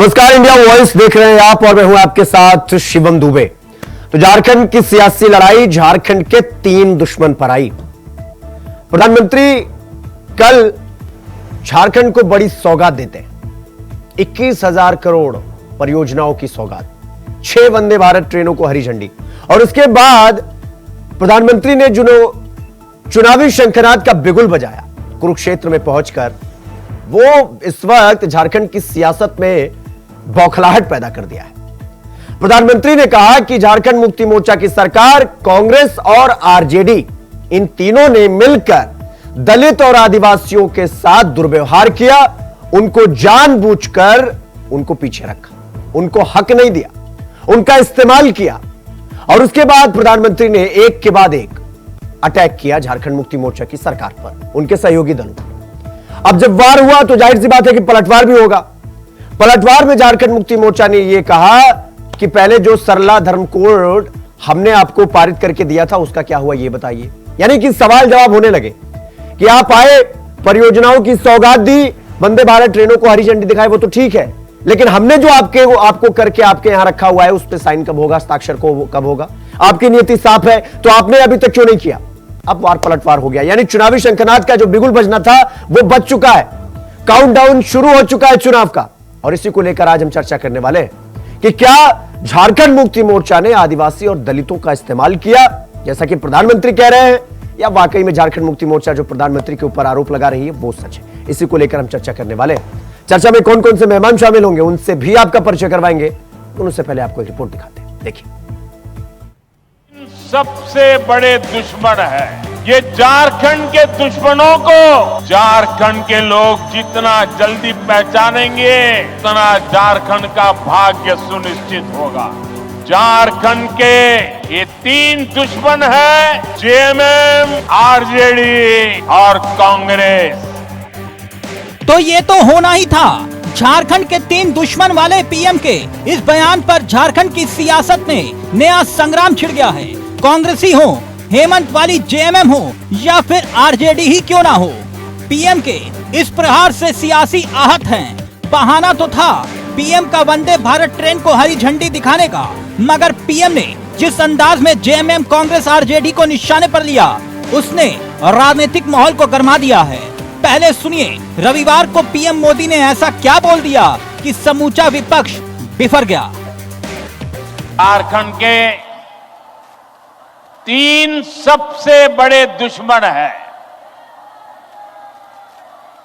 नमस्कार, India voice देख रहे हैं आप और मैं हूं आपके साथ शिवम दुबे। तो झारखंड की सियासी लड़ाई, झारखंड के 3 दुश्मन पर आई। प्रधानमंत्री कल झारखंड को बड़ी सौगात देते हैं, 21,000 करोड़ परियोजनाओं की सौगात, 6 वंदे भारत ट्रेनों को हरी झंडी। और उसके बाद प्रधानमंत्री ने चुनावी शंखनाद का बिगुल बजाया कुरुक्षेत्र में पहुंचकर। वो इस वक्त झारखंड की सियासत में बौखलाहट पैदा कर दिया है। प्रधानमंत्री ने कहा कि झारखंड मुक्ति मोर्चा की सरकार, कांग्रेस और आरजेडी, इन तीनों ने मिलकर दलित और आदिवासियों के साथ दुर्व्यवहार किया, उनको जानबूझकर उनको पीछे रखा, उनको हक नहीं दिया, उनका इस्तेमाल किया। और उसके बाद प्रधानमंत्री ने एक के बाद एक अटैक किया झारखंड मुक्ति मोर्चा की सरकार पर, उनके सहयोगी दलों पर। अब जब वार हुआ तो जाहिर सी बात है कि पलटवार भी होगा। पलटवार में झारखंड मुक्ति मोर्चा ने यह कहा कि पहले जो सरला धर्म कोड हमने आपको पारित करके दिया था उसका क्या हुआ ये बताइए। यानी कि सवाल जवाब होने लगे कि आप आए, परियोजनाओं की सौगात दी, वंदे भारत ट्रेनों को हरी झंडी दिखाई, वो तो ठीक है, लेकिन हमने जो आपको करके आपके यहां रखा हुआ है उस पर साइन कब होगा, हस्ताक्षर को कब होगा? आपकी नीति साफ है तो आपने अभी तक क्यों नहीं किया? अब वार पलटवार हो गया। यानी चुनावी शंखनाद का जो बिगुल बजना था वो बज चुका है, काउंटडाउन शुरू हो चुका है चुनाव का। और इसी को लेकर आज हम चर्चा करने वाले हैं कि क्या झारखंड मुक्ति मोर्चा ने आदिवासी और दलितों का इस्तेमाल किया जैसा कि प्रधानमंत्री कह रहे हैं, या वाकई में झारखंड मुक्ति मोर्चा जो प्रधानमंत्री के ऊपर आरोप लगा रही है वो सच है? इसी को लेकर हम चर्चा करने वाले हैं। चर्चा में कौन कौन से मेहमान शामिल होंगे उनसे भी आपका परिचय करवाएंगे। उनसे पहले आपको एक रिपोर्ट दिखाते हैं, देखिए। सबसे बड़े दुश्मन है ये झारखंड के दुश्मनों को झारखंड के लोग जितना जल्दी पहचानेंगे उतना झारखंड का भाग्य सुनिश्चित होगा। झारखंड के ये 3 दुश्मन है, जेएमएम, आरजेडी और कांग्रेस। तो ये तो होना ही था। झारखंड के 3 दुश्मन वाले पीएम के इस बयान पर झारखंड की सियासत में नया संग्राम छिड़ गया है। कांग्रेसी हो, हेमंत वाली जेएमएम हो या फिर आरजेडी ही क्यों ना हो, पीएम के इस प्रहार से सियासी आहत हैं। बहाना तो था पीएम का वंदे भारत ट्रेन को हरी झंडी दिखाने का, मगर पीएम ने जिस अंदाज में जेएमएम, कांग्रेस, आरजेडी को निशाने पर लिया उसने राजनीतिक माहौल को गरमा दिया है। पहले सुनिए रविवार को पीएम मोदी ने ऐसा क्या बोल दिया कि समूचा विपक्ष बिफर गया। झारखंड के 3 सबसे बड़े दुश्मन है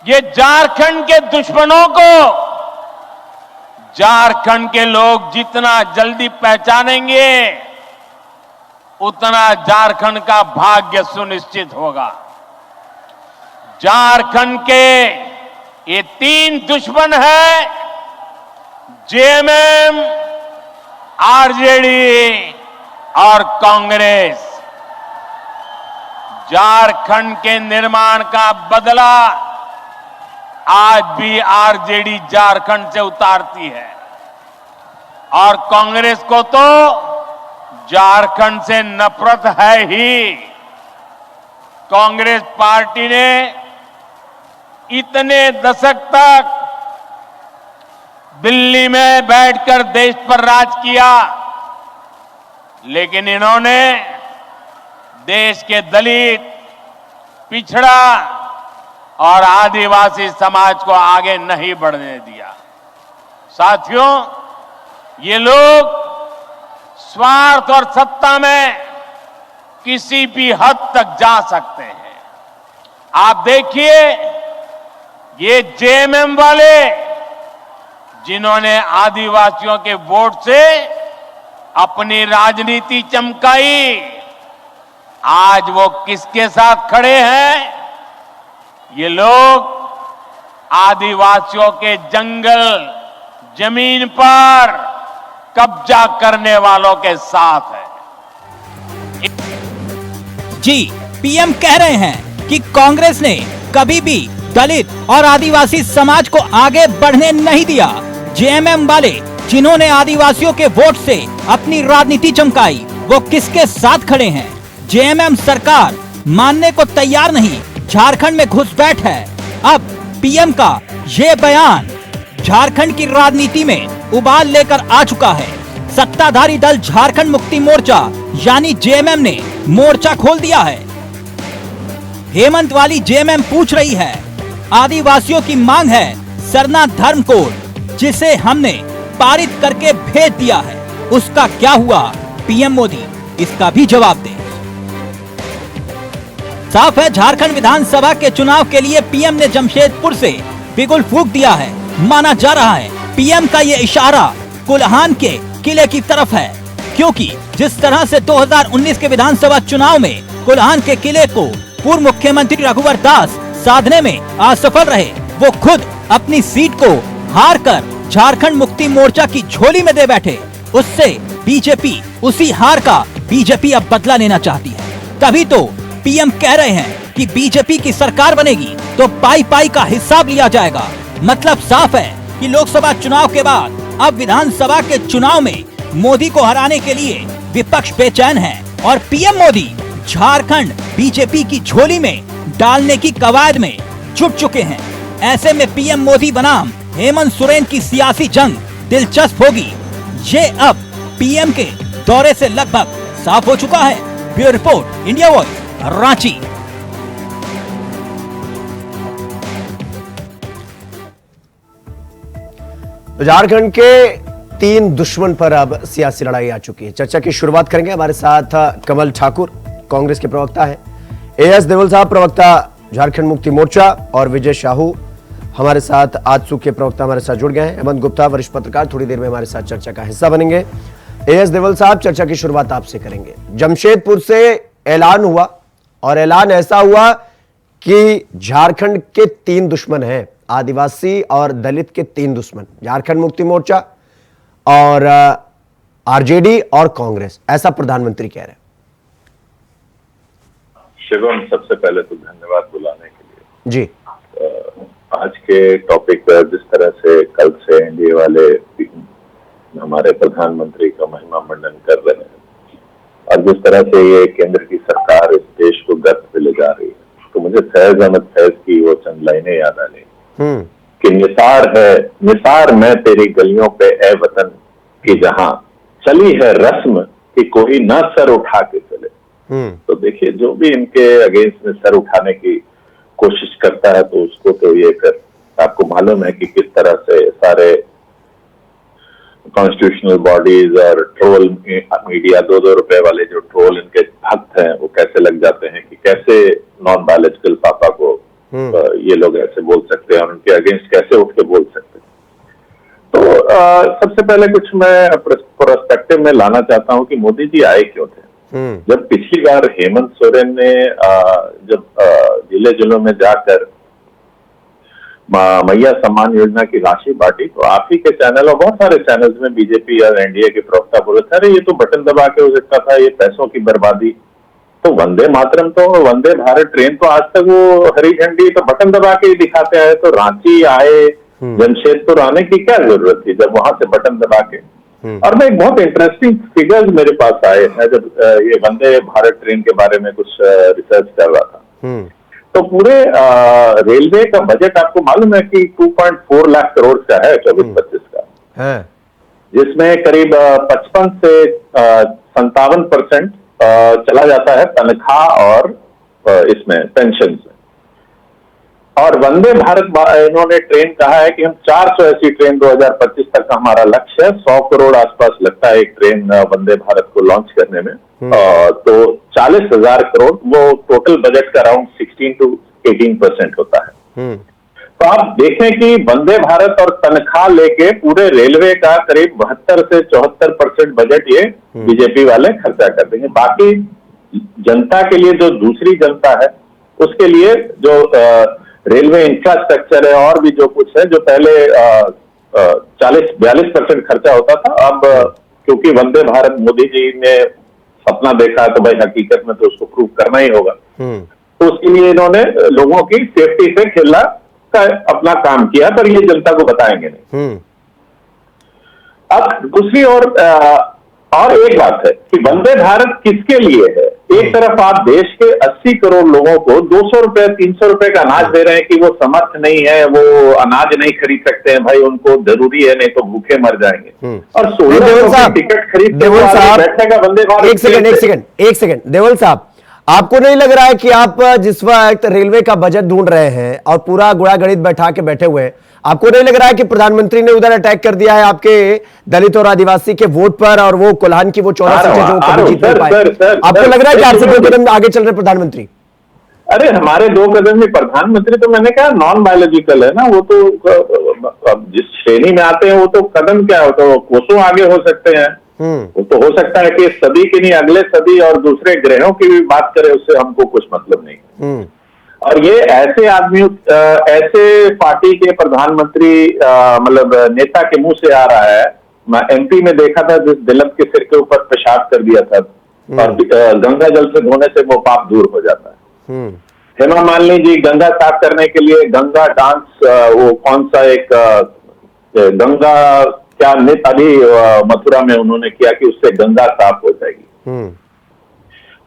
ये झारखंड के दुश्मनों को झारखंड के लोग जितना जल्दी पहचानेंगे उतना झारखंड का भाग्य सुनिश्चित होगा। झारखंड के ये 3 दुश्मन है, जेएमएम, आरजेडी और कांग्रेस। झारखंड के निर्माण का बदला आज भी आरजेडी झारखंड से उतारती है और कांग्रेस को तो झारखंड से नफरत है ही। कांग्रेस पार्टी ने इतने दशक तक दिल्ली में बैठकर देश पर राज किया, लेकिन इन्होंने देश के दलित, पिछड़ा और आदिवासी समाज को आगे नहीं बढ़ने दिया। साथियों, ये लोग स्वार्थ और सत्ता में किसी भी हद तक जा सकते हैं। आप देखिए ये जेएमएम वाले जिन्होंने आदिवासियों के वोट से अपनी राजनीति चमकाई, आज वो किसके साथ खड़े हैं? ये लोग आदिवासियों के जंगल, जमीन पर कब्जा करने वालों के साथ है। जी, पीएम कह रहे हैं कि कांग्रेस ने कभी भी दलित और आदिवासी समाज को आगे बढ़ने नहीं दिया। जेएमएम वाले जिन्होंने आदिवासियों के वोट से अपनी राजनीति चमकाई, वो किसके साथ खड़े हैं? जेएमएम सरकार मानने को तैयार नहीं, झारखंड में घुसपैठ है। अब पीएम का ये बयान झारखंड की राजनीति में उबाल लेकर आ चुका है। सत्ताधारी दल झारखंड मुक्ति मोर्चा यानी जेएमएम ने मोर्चा खोल दिया है। हेमंत वाली जेएमएम पूछ रही है, आदिवासियों की मांग है सरना धर्म कोड, जिसे हमने पारित करके भेज दिया है, उसका क्या हुआ? पीएम मोदी इसका भी जवाब दे। साफ है, झारखंड विधानसभा के चुनाव के लिए पीएम ने जमशेदपुर से बिगुल फूंक दिया है। माना जा रहा है पीएम का ये इशारा कुल्हान के किले की तरफ है, क्योंकि जिस तरह से 2019 के विधानसभा चुनाव में कुल्हान के किले को पूर्व मुख्यमंत्री रघुवर दास साधने में असफल रहे, वो खुद अपनी सीट को हार कर झारखंड मुक्ति मोर्चा की झोली में दे बैठे। उससे बीजेपी, उसी हार का बीजेपी अब बदला लेना चाहती है। तभी तो पीएम कह रहे हैं कि बीजेपी की सरकार बनेगी तो पाई पाई का हिसाब लिया जाएगा। मतलब साफ है कि लोकसभा चुनाव के बाद अब विधानसभा के चुनाव में मोदी को हराने के लिए विपक्ष बेचैन है और पीएम मोदी झारखंड बीजेपी की झोली में डालने की कवायद में जुट चुके हैं। ऐसे में पीएम मोदी बनाम हेमंत सोरेन की सियासी जंग दिलचस्प होगी। ये अब पीएम के दौरे से लगभग साफ हो चुका है। Bureau report, India voice, Ranchi. Jharkhand के 3 दुश्मन पर अब सियासी लड़ाई आ चुकी है। चर्चा की शुरुआत करेंगे, हमारे साथ कमल ठाकुर कांग्रेस के प्रवक्ता हैं, एएस देवल साहब प्रवक्ता झारखंड मुक्ति मोर्चा, और विजय शाहू हमारे साथ आजसू के प्रवक्ता हमारे साथ जुड़ गए हैं। हेमंत गुप्ता वरिष्ठ पत्रकार थोड़ी देर में हमारे साथ चर्चा का हिस्सा बनेंगे। एएस देवल साहब, चर्चा की शुरुआत आपसे करेंगे। जमशेदपुर से ऐलान हुआ और ऐलान ऐसा हुआ कि झारखंड के 3 दुश्मन हैं, आदिवासी और दलित के 3 दुश्मन, झारखंड मुक्ति मोर्चा और आरजेडी और कांग्रेस, ऐसा प्रधानमंत्री कह रहे हैं। शिवम, सबसे पहले तो धन्यवाद बुलाने के लिए जी। आज के टॉपिक पर जिस तरह से कल से एनडीए वाले हमारे प्रधानमंत्री का महिमा मंडन कर रहे हैं और जिस तरह से ये केंद्र की सरकार इस देश को गर्त पे ले जा रही है, तो मुझे फैज अहमद फैज की वो चंद लाइनें याद आ गई कि निसार है, निसार मैं तेरी गलियों पे ए वतन की जहां चली है रस्म कि कोई ना सर उठा के चले। तो देखिए, जो भी इनके अगेंस्ट में सर उठाने की कोशिश करता है तो उसको तो ये फिर आपको मालूम है कि किस तरह से सारे कॉन्स्टिट्यूशनल बॉडीज और ट्रोल मीडिया, 2-2 रुपए वाले जो ट्रोल इनके भक्त हैं, वो कैसे लग जाते हैं कि कैसे नॉन बायोलॉजिकल पापा को ये लोग ऐसे बोल सकते हैं और उनके अगेंस्ट कैसे उठ के बोल सकते हैं। तो सबसे पहले कुछ मैं पर्सपेक्टिव में लाना चाहता हूं कि मोदी जी आए क्यों थे। जब पिछली बार हेमंत सोरेन ने जब जिले जिलों में जाकर मैया सम्मान योजना की राशि बांटी, तो आप ही के चैनल और बहुत सारे चैनल्स में बीजेपी और एनडीए के प्रवक्ता बोले थे, अरे ये तो बटन दबा के हो सकता था, ये पैसों की बर्बादी। तो वंदे मातरम तो, वंदे भारत ट्रेन तो आज तक वो हरी झंडी तो बटन दबा के ही दिखाते आए, तो रांची आए, जमशेदपुर आने की क्या जरूरत थी जब वहां से बटन दबा के। और मैं एक बहुत इंटरेस्टिंग फिगर्स मेरे पास आए हैं जब ये वंदे भारत ट्रेन के बारे में कुछ रिसर्च कर रहा था। तो पूरे रेलवे का बजट आपको मालूम है कि 2.4 लाख करोड़ का है 24-25 का, जिसमें करीब 55 से 57% चला जाता है तनख्वाह और इसमें पेंशन से। और वंदे भारत इन्होंने ट्रेन कहा है कि हम 400 ऐसी ट्रेन 2025 तक का हमारा लक्ष्य है। 100 करोड़ आसपास लगता है एक ट्रेन वंदे भारत को लॉन्च करने में। तो 40,000 करोड़, वो टोटल बजट का अराउंड 16 to 18% होता है। तो आप देखें कि वंदे भारत और तनख्वाह लेके पूरे रेलवे का करीब 72 से 74% बजट ये बीजेपी वाले खर्चा कर देंगे। बाकी जनता के लिए, जो दूसरी जनता है उसके लिए जो रेलवे इंफ्रास्ट्रक्चर है और भी जो कुछ है, जो पहले 40-42% खर्चा होता था, अब क्योंकि वंदे भारत मोदी जी ने सपना देखा है तो भाई हकीकत में तो उसको प्रूव करना ही होगा। तो उसके लिए इन्होंने लोगों की सेफ्टी से खेलना का अपना काम किया, पर ये जनता को बताएंगे नहीं। अब दूसरी ओर और एक बात है कि वंदे भारत किसके लिए है? एक तरफ आप देश के 80 करोड़ लोगों को 200 रुपए 300 रुपए का अनाज दे रहे हैं कि वो समर्थ नहीं है, वो अनाज नहीं खरीद सकते हैं, भाई उनको जरूरी है, नहीं तो भूखे मर जाएंगे। और 16 टिकट खरीद देवल साहब बैठने का वंदे भारत। एक सेकंड देवल साहब, आपको नहीं लग रहा है कि आप जिस वक्त रेलवे का बजट ढूंढ रहे हैं और पूरा गुड़ा गणित बैठा के बैठे हुए हैं, आपको नहीं लग रहा है कि प्रधानमंत्री ने उधर अटैक कर दिया है आपके दलित और आदिवासी के वोट पर, और वो कोल्हान की वो 14 सीटें जो कभी जीत नहीं पाए? आपको लग रहा है कि आपसे 2 कदम आगे चल रहे प्रधानमंत्री? अरे हमारे 2 कदम में प्रधानमंत्री, तो मैंने कहा नॉन बायोलॉजिकल है ना, वो तो जिस श्रेणी में आते हैं वो तो कदम क्या हो, तो कोसों आगे हो सकते हैं। वो तो हो सकता है कि सदी की नहीं अगले सदी और दूसरे ग्रहों की भी बात करें, उससे हमको कुछ मतलब नहीं। और ये ऐसे आदमी, ऐसे पार्टी के प्रधानमंत्री मतलब नेता के मुंह से आ रहा है। मैं एमपी में देखा था, जिस दिलत के सिर के ऊपर पेशाब कर दिया था और गंगा जल से धोने से वो पाप दूर हो जाता है। हेमा मालिनी जी गंगा साफ करने के लिए गंगा डांस, वो कौन सा एक गंगा क्या नृत्य अभी मथुरा में उन्होंने किया कि उससे गंगा साफ हो जाएगी।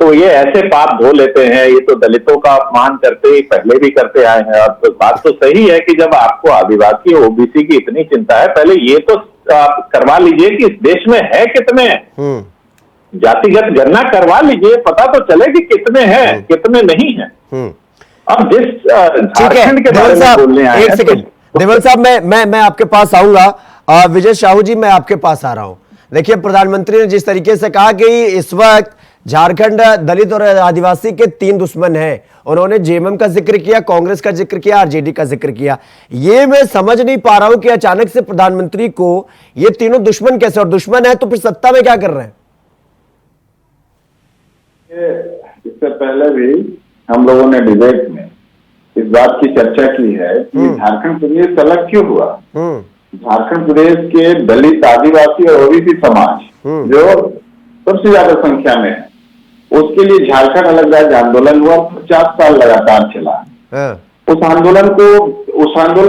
तो ये ऐसे पाप धो लेते हैं। ये तो दलितों का अपमान करते ही पहले भी करते आए हैं। और तो बात तो सही है कि जब आपको आदिवासी ओबीसी की इतनी चिंता है, पहले ये तो आप करवा लीजिए कि इस देश में है कितने, जातिगत गणना करवा लीजिए, पता तो चले कि कितने हैं कितने नहीं है। अब जिस झारखंड के बारे में बोलने आए, एक सेकंड देवल साहब, मैं आपके पास आऊंगा। विजय साहू जी, मैं आपके पास आ रहा हूं। देखिए, प्रधानमंत्री ने जिस तरीके से कहा कि इस वक्त झारखंड दलित और आदिवासी के 3 दुश्मन हैं, उन्होंने जेएमएम का जिक्र किया, कांग्रेस का जिक्र किया, आरजेडी का जिक्र किया। ये मैं समझ नहीं पा रहा हूं कि अचानक से प्रधानमंत्री को ये तीनों दुश्मन कैसे, और दुश्मन है तो फिर सत्ता में क्या कर रहे हैं? इससे पहले भी हम लोगों ने डिबेट में इस बात की चर्चा की है कि झारखंड प्रदेश अलग क्यों हुआ। झारखंड प्रदेश के दलित, आदिवासी और ओबीसी समाज जो सबसे ज्यादा संख्या में है, उसके लिए झारखंड अलग राज्य आंदोलन हुआ, 50 साल लगातार चला। उस आंदोलन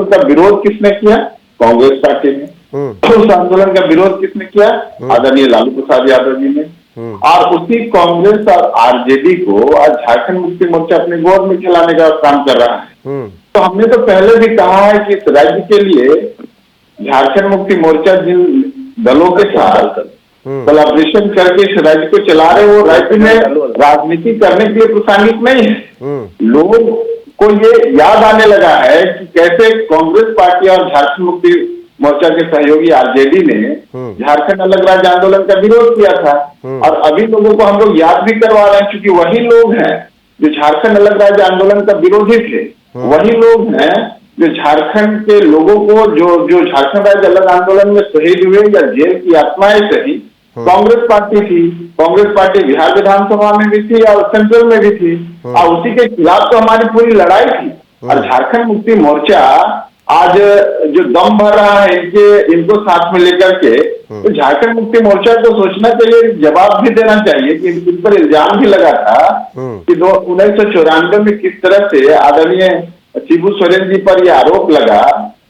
का विरोध किसने किया? कांग्रेस पार्टी ने। उस आंदोलन का विरोध किसने किया? आदरणीय लालू प्रसाद यादव जी ने। और उसी कांग्रेस और आरजेडी को आज झारखंड मुक्ति मोर्चा अपने गोद में चलाने का काम कर रहा है। तो हमने तो पहले भी कहा है कि इस राज्य के लिए झारखंड मुक्ति मोर्चा जिन दलों के साथ कोलैबोरेशन करके इस राज्य को चला रहे, वो राज्य में राजनीति करने के लिए प्रासंगिक नहीं है। लोगों को ये याद आने लगा है कि कैसे कांग्रेस पार्टी और झारखंड मुक्ति मोर्चा के सहयोगी आरजेडी ने झारखंड अलग राज्य आंदोलन का विरोध किया था। और अभी लोगों को हम लोग याद भी करवा रहे हैं, क्योंकि वही लोग हैं जो झारखंड अलग राज्य आंदोलन का विरोधी थे, वही लोग हैं जो झारखंड के लोगों को जो झारखंड राज्य अलग आंदोलन में शहीद हुए या जेल की आत्माएं सही, कांग्रेस पार्टी थी। कांग्रेस पार्टी बिहार विधानसभा में भी थी और सेंट्रल में भी थी, और उसी के खिलाफ तो हमारी पूरी लड़ाई थी। और झारखंड मुक्ति मोर्चा आज जो दम भर रहा है इनको साथ में लेकर के, तो झारखंड मुक्ति मोर्चा को सोचना चाहिए, जवाब भी देना चाहिए कि इन पर इल्जाम भी लगा था कि 1994 में किस तरह से आदरणीय शिबू सोरेन जी पर यह आरोप लगा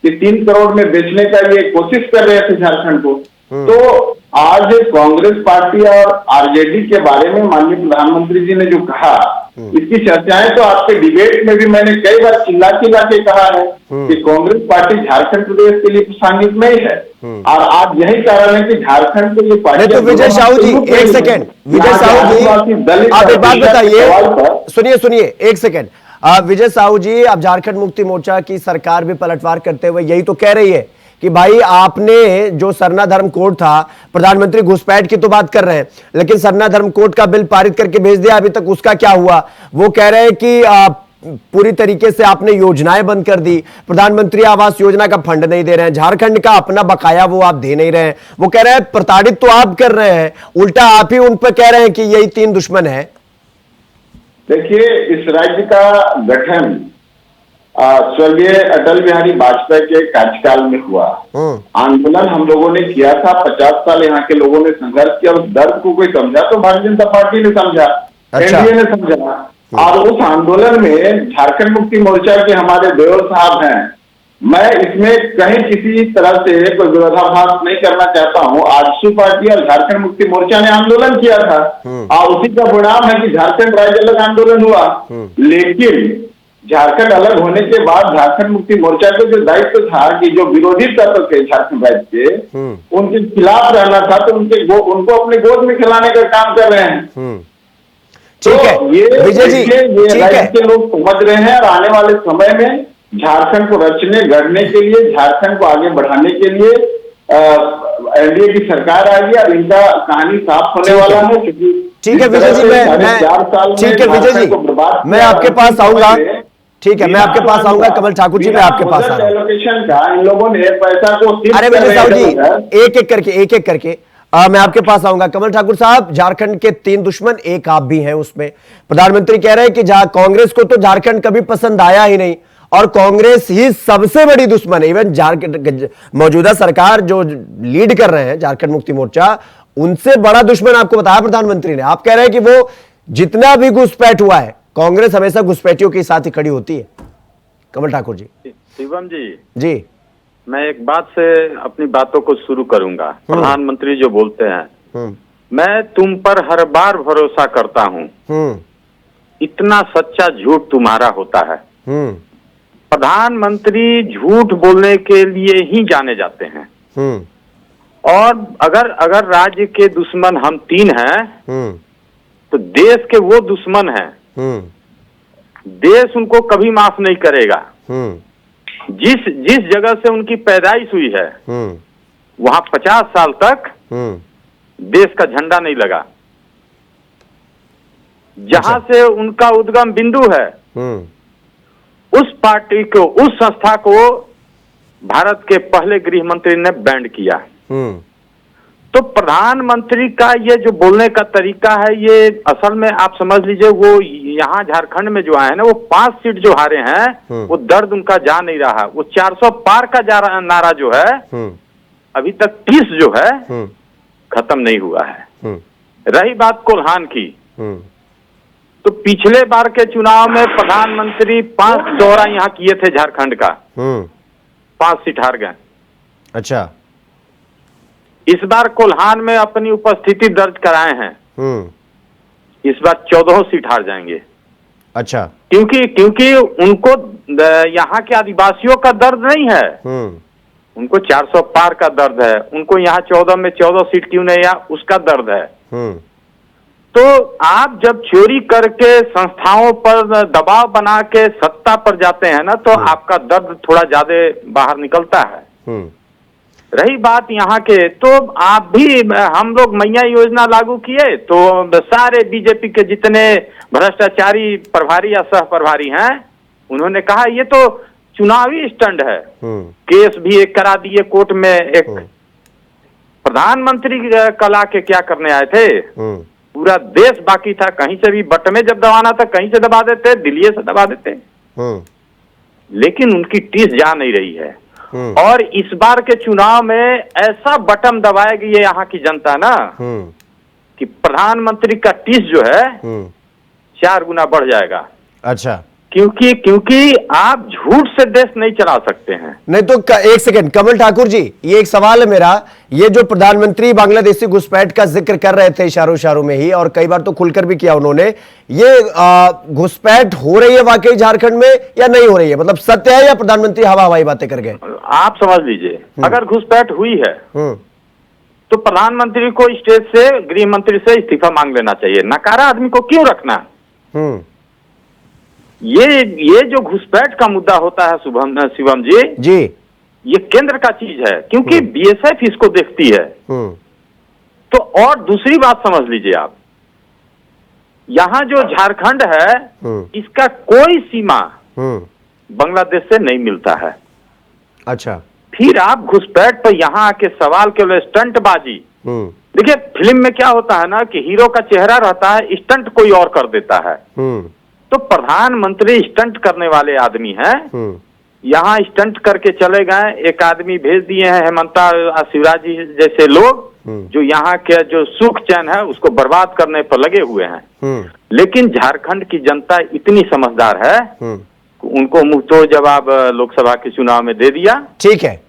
कि 3 करोड़ में बेचने का ये कोशिश कर रहे थे झारखंड को। तो आज कांग्रेस पार्टी और आरजेडी के बारे में माननीय प्रधानमंत्री जी ने जो कहा, इसकी चर्चाएं तो आपके डिबेट में भी मैंने कई बार चिल्ला के कहा है कि कांग्रेस पार्टी झारखंड प्रदेश के लिए प्रासंगिक नहीं है। और आज यही कारण है कि झारखंड के लिए पार्टी। तो विजय साहू जी, एक सेकेंड, विजय साहू जी आप एक बात बताइए, सुनिए एक सेकेंड। विजय साहू जी, अब झारखंड मुक्ति मोर्चा की सरकार भी पलटवार करते हुए यही तो कह रही है कि भाई आपने जो सरना धर्म कोड था, प्रधानमंत्री घुसपैठ की तो बात कर रहे हैं, लेकिन सरना धर्म कोड का बिल पारित करके भेज दिया, अभी तक उसका क्या हुआ? वो कह रहे हैं कि पूरी तरीके से आपने योजनाएं बंद कर दी, प्रधानमंत्री आवास योजना का फंड नहीं दे रहे हैं, झारखंड का अपना बकाया वो आप दे नहीं रहे हैं। वो कह रहे हैं प्रताड़ित तो आप कर रहे हैं, उल्टा आप ही उन पर कह रहे हैं कि यही 3 दुश्मन है। देखिए, इस राज्य का गठन स्वर्गीय अटल बिहारी वाजपेयी के कार्यकाल में हुआ। आंदोलन हम लोगों ने किया था, 50 साल यहाँ के लोगों ने संघर्ष किया। उस दर्द को कोई समझा तो भारतीय जनता पार्टी ने समझा, एनडीए ने समझा। और उस आंदोलन में झारखंड मुक्ति मोर्चा के हमारे देवर साहब हैं, मैं इसमें कहीं किसी तरह से कोई विरोधाभास नहीं करना चाहता हूं। आजसू पार्टी और झारखंड मुक्ति मोर्चा ने आंदोलन किया था और उसी का परिणाम है कि झारखंड राज्य अलग आंदोलन हुआ। लेकिन झारखंड अलग होने के बाद झारखंड मुक्ति मोर्चा का जो दायित्व था कि जो विरोधी तत्व थे झारखंड राज्य के, उनके खिलाफ रहना था, तो उनको अपने गोद में खिलाने का काम कर रहे हैं। ठीक है ये विजय जी, ये राज्य के लोग समझ रहे हैं और आने वाले समय में झारखंड को रचने गढ़ने के लिए, झारखंड को आगे बढ़ाने के लिए एनडीए की सरकार आ गई और इनका कहानी साफ होने वाला है। क्योंकि ठीक है विजय जी, ठीक है विजय जी, मैं आपके पास आऊंगा। ठीक है, मैं आपके पास आऊंगा। कमल ठाकुर जी, मैं आपके पास आ रहा हूं। एलोकेशन का इन लोगों ने पैसा को, अरे विजय साहब जी, एक एक करके मैं आपके पास आऊंगा। कमल ठाकुर साहब, झारखंड के 3 दुश्मन, एक आप भी हैं उसमें। प्रधानमंत्री कह रहे हैं कि कांग्रेस को तो झारखंड कभी पसंद आया ही नहीं और कांग्रेस ही सबसे बड़ी दुश्मन है। इवन झारखंड मौजूदा सरकार जो लीड कर रहे हैं झारखंड मुक्ति मोर्चा, उनसे बड़ा दुश्मन आपको बताया प्रधानमंत्री ने। आप कह रहे हैं कि वो जितना भी घुसपैठ हुआ है, कांग्रेस हमेशा घुसपैठियों के साथ ही खड़ी होती है। कमल ठाकुर जी। शिवम जी, मैं एक बात से अपनी बातों को शुरू करूंगा। प्रधानमंत्री जो बोलते हैं, मैं तुम पर हर बार भरोसा करता हूं, इतना सच्चा झूठ तुम्हारा होता है। प्रधानमंत्री झूठ बोलने के लिए ही जाने जाते हैं। और अगर राज्य के दुश्मन हम 3 हैं, तो देश के वो दुश्मन हैं, देश उनको कभी माफ नहीं करेगा। जिस जगह से उनकी पैदाइश हुई है, वहां 50 साल तक देश का झंडा नहीं लगा। जहां से उनका उद्गम बिंदु है, उस पार्टी को, उस संस्था को भारत के पहले गृह मंत्री ने बैंड किया। तो प्रधानमंत्री का ये जो बोलने का तरीका है, ये असल में आप समझ लीजिए, वो यहाँ झारखंड में जो आए हैं ना, वो 5 सीट जो हारे हैं, वो दर्द उनका जा नहीं रहा। वो 400 पार का नारा जो है, अभी तक 30 जो है खत्म नहीं हुआ है। रही बात कोल्हान की, तो पिछले बार के चुनाव में प्रधानमंत्री 5 दौरा यहाँ किए थे झारखंड का, 5 सीट हार गए। अच्छा, इस बार कोल्हान में अपनी उपस्थिति दर्ज कराए हैं, इस बार 14 सीट हार जाएंगे। अच्छा, क्योंकि उनको यहाँ के आदिवासियों का दर्द नहीं है, उनको 400 पार का दर्द है। उनको यहाँ 14 में 14 सीट क्यों नहीं, उसका दर्द है। तो आप जब चोरी करके संस्थाओं पर दबाव बना के सत्ता पर जाते हैं ना, तो आपका दर्द थोड़ा ज्यादा बाहर निकलता है। रही बात यहाँ के, तो आप भी, हम लोग मैया योजना लागू किए, तो सारे बीजेपी के जितने भ्रष्टाचारी प्रभारी या सह प्रभारी हैं, उन्होंने कहा ये तो चुनावी स्टंट है। केस भी एक करा दिए कोर्ट में। एक प्रधानमंत्री कल आके क्या करने आए थे, पूरा देश बाकी था, कहीं से भी बट में जब दबाना था कहीं से दबा देते, दिल्ली से दबा देते। लेकिन उनकी टीस जा नहीं रही है। और इस बार के चुनाव में ऐसा बटन दबाएगी ये यहाँ की जनता ना, कि प्रधानमंत्री का टीस जो है 4 गुना बढ़ जाएगा। अच्छा, क्योंकि आप झूठ से देश नहीं चला सकते हैं। नहीं तो एक सेकंड कमल ठाकुर जी, ये एक सवाल है मेरा। ये जो प्रधानमंत्री बांग्लादेशी घुसपैठ का जिक्र कर रहे थे इशारों में ही, और कई बार तो खुलकर भी किया उन्होंने, ये घुसपैठ हो रही है वाकई झारखंड में या नहीं हो रही है? मतलब सत्य है या प्रधानमंत्री हवाई बातें कर गए? आप समझ लीजिए, अगर घुसपैठ हुई है तो प्रधानमंत्री को स्टेज से, गृह मंत्री से इस्तीफा मांग लेना चाहिए। नकारा आदमी को क्यों रखना? ये जो घुसपैठ का मुद्दा होता है शिवम जी, ये केंद्र का चीज है, क्योंकि बीएसएफ इसको देखती है। तो और दूसरी बात समझ लीजिए आप, यहाँ जो झारखंड है, इसका कोई सीमा बांग्लादेश से नहीं मिलता है। अच्छा, फिर आप घुसपैठ पर यहाँ आके सवाल केवल स्टंटबाजी। देखिए फिल्म में क्या होता है ना, कि हीरो का चेहरा रहता है, स्टंट कोई और कर देता है। तो प्रधानमंत्री स्टंट करने वाले आदमी हैं, यहाँ स्टंट करके चले गए। एक आदमी भेज दिए हैं, हेमंता शिवराज जी जैसे लोग, जो यहाँ के जो सुख चैन है उसको बर्बाद करने पर लगे हुए हैं। लेकिन झारखंड की जनता इतनी समझदार है कि उनको मुंहतोड़ जवाब लोकसभा के चुनाव में दे दिया। ठीक है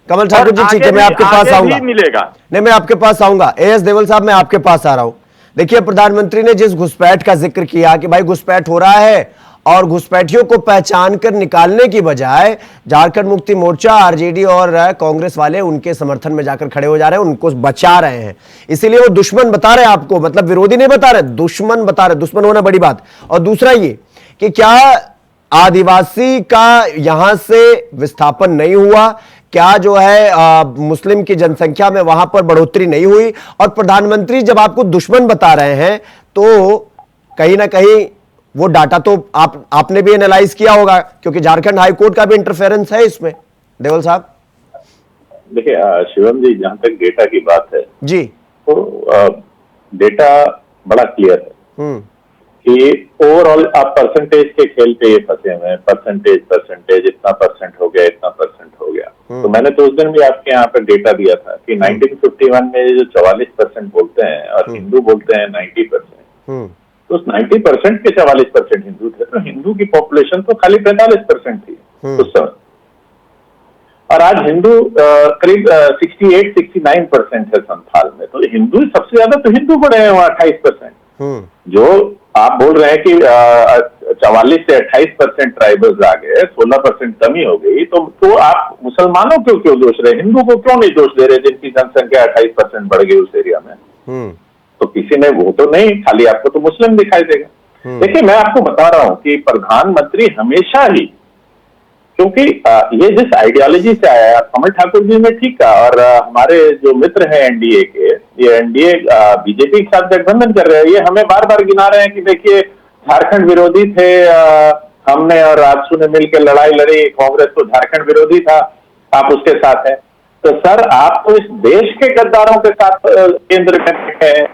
कमल ठाकुर जी, ठीक है, मैं आपके पास आऊंगा। मिलेगा नहीं, मैं आपके पास आऊंगा। एएस देवल साहब, मैं आपके पास आ रहा हूं। देखिए, प्रधानमंत्री ने जिस घुसपैठ का जिक्र किया कि भाई घुसपैठ हो रहा है, और घुसपैठियों को पहचान कर निकालने की बजाय झारखंड मुक्ति मोर्चा, आरजेडी और कांग्रेस वाले उनके समर्थन में जाकर खड़े हो जा रहे हैं, उनको बचा रहे हैं। इसीलिए वो दुश्मन बता रहे हैं आपको, मतलब विरोधी नहीं बता रहे, दुश्मन बता रहे। दुश्मन होना बड़ी बात। और दूसरा ये कि क्या आदिवासी का यहां से विस्थापन नहीं हुआ, क्या जो है मुस्लिम की जनसंख्या में वहां पर बढ़ोतरी नहीं हुई? और प्रधानमंत्री जब आपको दुश्मन बता रहे हैं तो कहीं ना कहीं वो डाटा तो आपने भी एनालाइज किया होगा, क्योंकि झारखंड हाईकोर्ट का भी इंटरफेरेंस है इसमें। देवल साहब देखिए शिवम जी, जहां तक डेटा की बात है जी, तो डेटा बड़ा क्लियर है कि ओवरऑल आप परसेंटेज के खेल पे ये फंसे हुए हैं। परसेंटेज इतना परसेंट हो गया, इतना परसेंट हो गया। तो मैंने तो उस दिन भी आपके यहाँ पे डेटा दिया था कि 1951 में जो 44% बोलते हैं और हिंदू बोलते हैं 90%, तो उस 90% के 44% हिंदू थे। तो हिंदू की पॉपुलेशन तो खाली 45% थी उस समय, और आज हिंदू करीब 68-69% है संथाल में। तो हिंदू सबसे ज्यादा तो हिंदू बढ़े हैं, 28%। जो आप बोल रहे हैं कि 44 से 28% ट्राइबल्स आ गए, 16% कमी हो गई, तो आप मुसलमानों को क्यों दोष रहे, हिंदू को क्यों नहीं दोष दे रहे जिनकी जनसंख्या 28% बढ़ गई उस एरिया में? तो किसी ने वो तो नहीं, खाली आपको तो मुस्लिम दिखाई देगा। देखिए, मैं आपको बता रहा हूं कि प्रधानमंत्री हमेशा ही, क्योंकि ये जिस आइडियोलॉजी से आया, कमल ठाकुर जी ने ठीक कहा, और हमारे जो मित्र हैं एनडीए के, ये एनडीए बीजेपी के साथ गठबंधन कर रहे हैं, ये हमें बार बार गिना रहे हैं कि देखिए झारखंड विरोधी थे, हमने और राजसू ने मिलकर लड़ाई लड़ी, कांग्रेस तो झारखंड विरोधी था, आप उसके साथ हैं। तो सर, आप तो इस देश के गद्दारों के साथ केंद्र में हैं।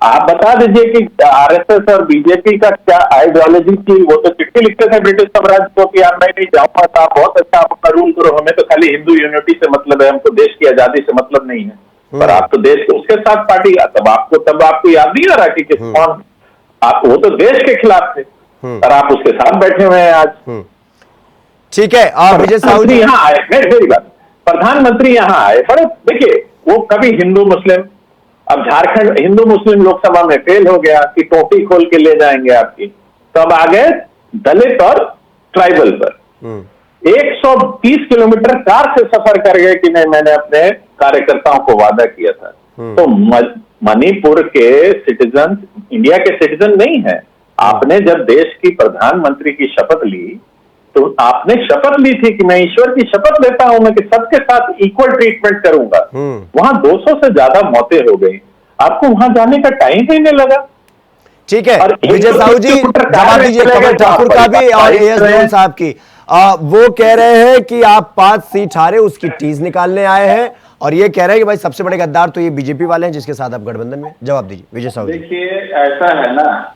आप बता दीजिए कि आरएसएस और बीजेपी का क्या आइडियोलॉजी थी। वो तो चिट्ठी लिखते थे ब्रिटिश साम्राज्य को कि आप मैं नहीं जाऊंगा, तो आप बहुत अच्छा अपना रूल करो, हमें तो खाली हिंदू यूनिटी से मतलब है, हमको देश की आजादी से मतलब नहीं है। पर आप तो देश को उसके साथ पार्टी, तब आपको याद नहीं आ रहा कि कौन आप, वो तो देश के खिलाफ थे और आप उसके साथ बैठे हुए हैं आज। ठीक है, आप विजय साहू जी यहाँ आए, मेरी बात, प्रधानमंत्री यहाँ आए, पर देखिए वो कभी हिंदू मुस्लिम, अब झारखंड हिंदू मुस्लिम लोकसभा में फेल हो गया कि टोपी खोल के ले जाएंगे आपकी, तो अब आ गए दलित और ट्राइबल पर। 130 किलोमीटर कार से सफर कर गए कि नहीं, मैंने अपने कार्यकर्ताओं को वादा किया था। तो मणिपुर के सिटीजन इंडिया के सिटीजन नहीं है। आपने जब देश की प्रधानमंत्री की शपथ ली, तो आपने शपथ ली थी कि मैं ईश्वर की शपथ लेता हूं मैं कि सबके साथ इक्वल ट्रीटमेंट करूंगा। वहां 200 से ज्यादा मौतें हो गई, आपको वहां जाने का टाइम ही नहीं लगा। ठीक है, विजय साहू जी जवाब दीजिए कमल ठाकुर का भी और एएस देवल साहब की। वो कह रहे हैं कि आप 5 सीट हारे, उसकी टीज निकालने आए हैं, और ये कह रहे हैं कि भाई सबसे बड़े गद्दार तो ये बीजेपी वाले हैं जिसके साथ आप गठबंधन में। जवाब दीजिए विजय साहू जी। देखिए, ऐसा है ना,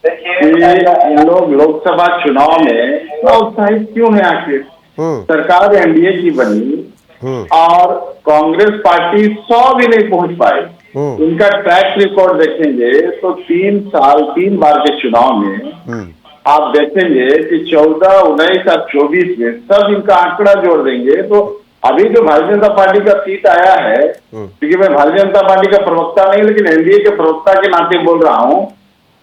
इन लोग लोकसभा चुनाव में उत्साहित क्यों है? आखिर सरकार एनडीए की बनी और कांग्रेस पार्टी 100 भी नहीं पहुंच पाई। उनका ट्रैक रिकॉर्ड देखेंगे तो 3 बार के चुनाव में आप देखेंगे कि 14, 19 और 24 में सब इनका आंकड़ा जोड़ देंगे तो अभी जो भारतीय जनता पार्टी का सीट आया है, क्योंकि मैं भारतीय जनता पार्टी का प्रवक्ता नहीं लेकिन एनडीए के प्रवक्ता के नाते बोल रहा हूं,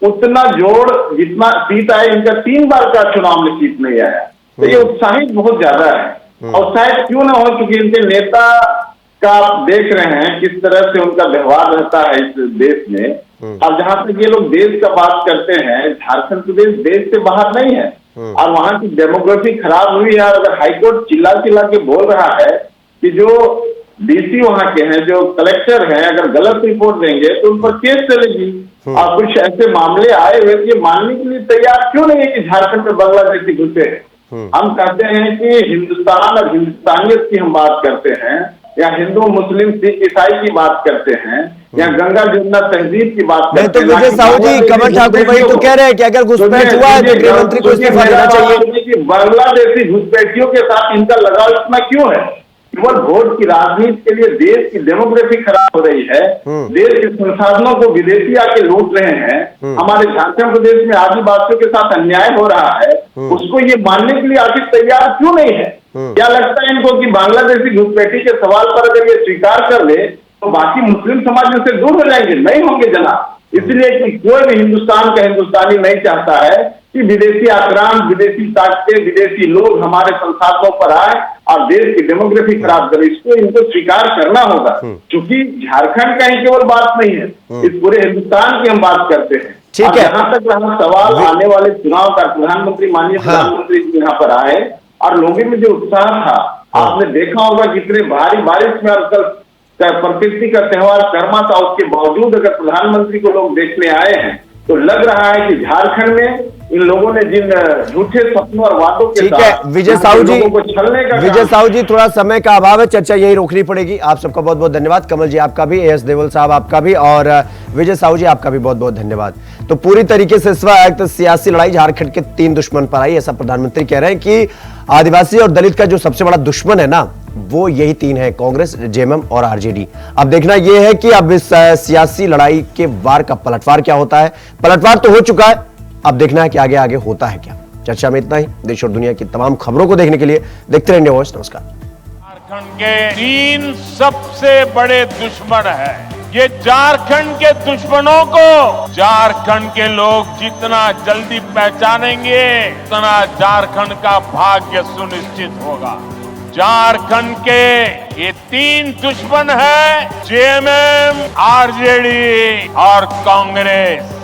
उतना जोड़ जितना सीट आया इनका 3 बार का चुनाव में सीट नहीं आया। तो ये उत्साहित बहुत ज्यादा है। और उत्साहित क्यों ना हो, क्योंकि इनके नेता का आप देख रहे हैं किस तरह से उनका व्यवहार रहता है इस देश में। अब जहां तक ये लोग देश का बात करते हैं, झारखंड प्रदेश देश से बाहर नहीं है और वहां की डेमोग्राफी खराब हुई है। अगर हाईकोर्ट चिल्ला चिल्ला के बोल रहा है कि जो डीसी वहां के हैं, जो कलेक्टर हैं, अगर गलत रिपोर्ट देंगे तो उन पर केस चलेगी। और कुछ ऐसे मामले आए हुए ये मानने के लिए तैयार क्यों नहीं है कि झारखंड में बांग्लादेशी घुसे हैं। हम कहते हैं कि हिंदुस्तान और हिंदुस्तानियत की हम बात करते हैं, या हिंदू मुस्लिम सिख ईसाई की बात करते हैं, या गंगा जमुना तहजीब की बात करते हैं। तो विजय साहू जी, कमल ठाकुर वही तो कह रहे हैं कि अगर घुसपैठ हुआ है तो गृहमंत्री को इस्तीफा देना चाहिए। बांग्लादेशी घुसपैठियों के साथ इनका लगाव इतना क्यों है? केवल वोट की राजनीति के लिए देश की डेमोक्रेसी खराब हो रही है, देश के संसाधनों को विदेशी आके लूट रहे हैं, हमारे झारखंड प्रदेश में आदिवासियों के साथ अन्याय हो रहा है, उसको ये मानने के लिए आखिर तैयार क्यों नहीं है? क्या लगता है इनको कि बांग्लादेशी घुसपैठी के सवाल पर अगर ये स्वीकार कर ले तो बाकी मुस्लिम समाज से दूर हो जाएंगे? नहीं होंगे जनाब। इसलिए कि कोई भी हिंदुस्तान का हिंदुस्तानी नहीं चाहता है कि विदेशी आक्रांत, विदेशी ताकतें, विदेशी लोग हमारे संसाधनों पर आए और देश की डेमोक्रेसी खराब करे। इसको इनको स्वीकार करना होगा, क्योंकि झारखंड का ही केवल बात नहीं है, इस पूरे हिंदुस्तान की हम बात करते हैं। ठीक है। जहां तक रहा सवाल आने वाले चुनाव का, प्रधानमंत्री, माननीय प्रधानमंत्री जी यहाँ पर आए और लोगों में जो उत्साह था, आपने देखा होगा कितने भारी बारिश में और कल प्रकृति का त्योहार कर्मा था, उसके बावजूद अगर प्रधानमंत्री को लोग देखने आए हैं तो लग रहा है कि झारखंड में इन लोगों ने जिन झूठे सपनों और वादों के ठीक है विजय साहू जी, विजय साहू जी थोड़ा समय का अभाव है, चर्चा यही रोकनी पड़ेगी। आप सबका बहुत बहुत धन्यवाद। कमल जी आपका भी, एस देवल साहब आपका भी, और विजय साहू जी आपका भी बहुत बहुत धन्यवाद। तो पूरी तरीके से इस वक्त सियासी लड़ाई झारखंड के 3 दुश्मन पर आई, ऐसा प्रधानमंत्री कह रहे हैं कि आदिवासी और दलित का जो सबसे बड़ा दुश्मन है ना, वो यही 3 है, कांग्रेस, जेएमएम और आरजेडी। अब देखना यह है कि अब इस सियासी लड़ाई के वार का पलटवार क्या होता है। पलटवार तो हो चुका है, अब देखना है कि आगे आगे होता है क्या। चर्चा में इतना ही। देश और दुनिया की तमाम खबरों को देखने के लिए देखते रहिए इंडिया वॉइस। नमस्कार। झारखंड के 3 सबसे बड़े दुश्मन है। ये झारखंड के दुश्मनों को झारखंड के लोग जितना जल्दी पहचानेंगे, उतना झारखंड का भाग्य सुनिश्चित होगा। झारखंड के ये 3 दुश्मन है, जेएमएम, आरजेडी और कांग्रेस।